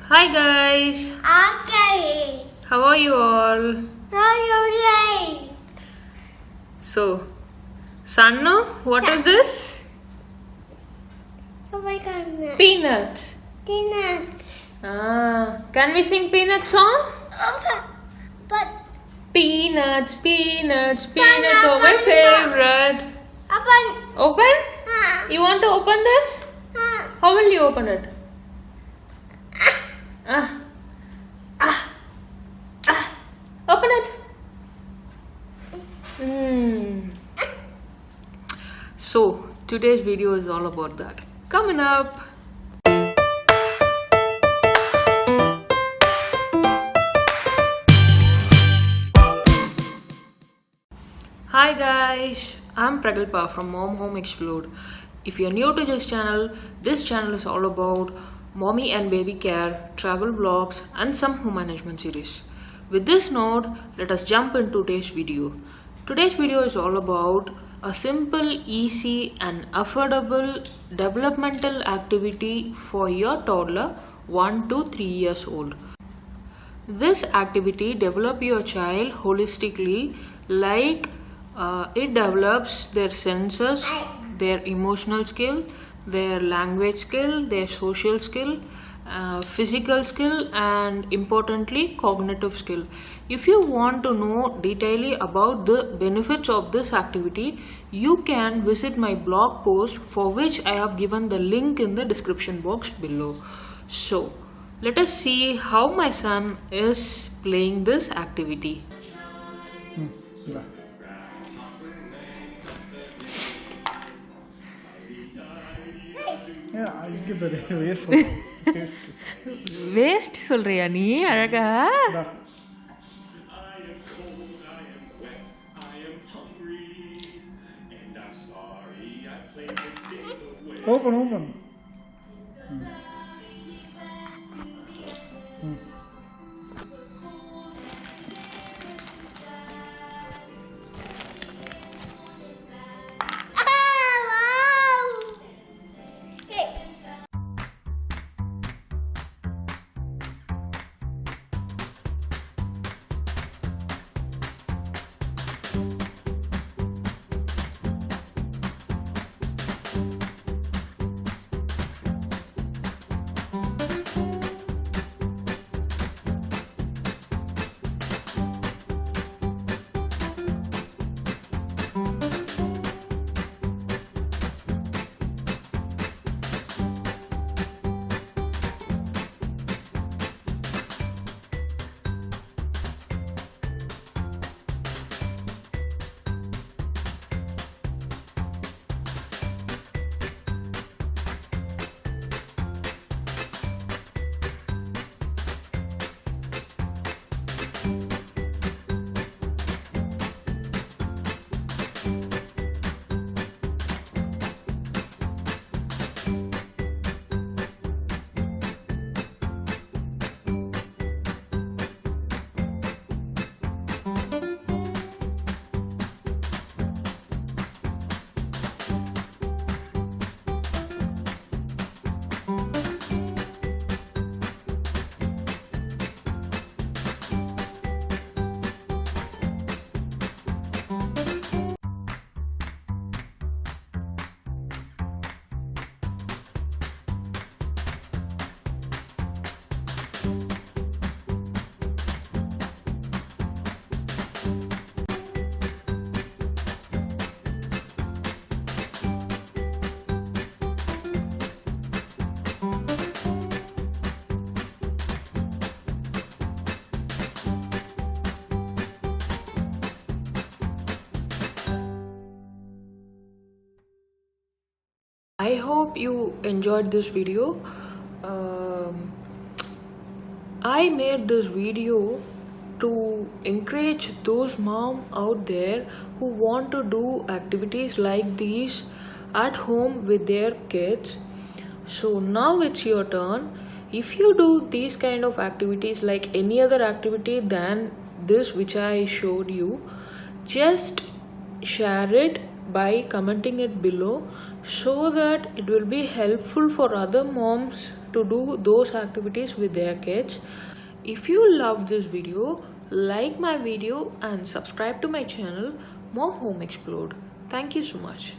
Hi guys. Okay. How are you all? How you like? So, Sannu, what is this? Oh my God. Peanuts. Peanuts. Can we sing peanut song? But Peanuts, peanuts, peanuts are my favorite. open. Open? You want to open this? How will you open it? Open it. So, today's video is all about that. Coming up. Hi guys, I'm Pragalpa from Mom Home Explode. If you're new to this channel is all about mommy and baby care, travel vlogs and some home management series. With this note, let us jump into today's video. Today's video is all about a simple, easy and affordable developmental activity for your toddler 1 to 3 years old. This activity develops your child holistically, like it develops their senses, their emotional skill, their language skill, their social skill, physical skill and importantly cognitive skill. If you want to know detailedly about the benefits of this activity, you can visit my blog post, for which I have given the link in the description box below. So let us see how my son is playing this activity. Waste சொல்றியா நீ அழகா Open. I hope you enjoyed this video. I made this video to encourage those moms out there who want to do activities like these at home with their kids. So now it's your turn. If you do these kind of activities like any other activity than this which I showed you, just share it by commenting it below so that it will be helpful for other moms to do those activities with their kids. If you love this video, like my video and subscribe to my channel Mom Home Explode. Thank you so much.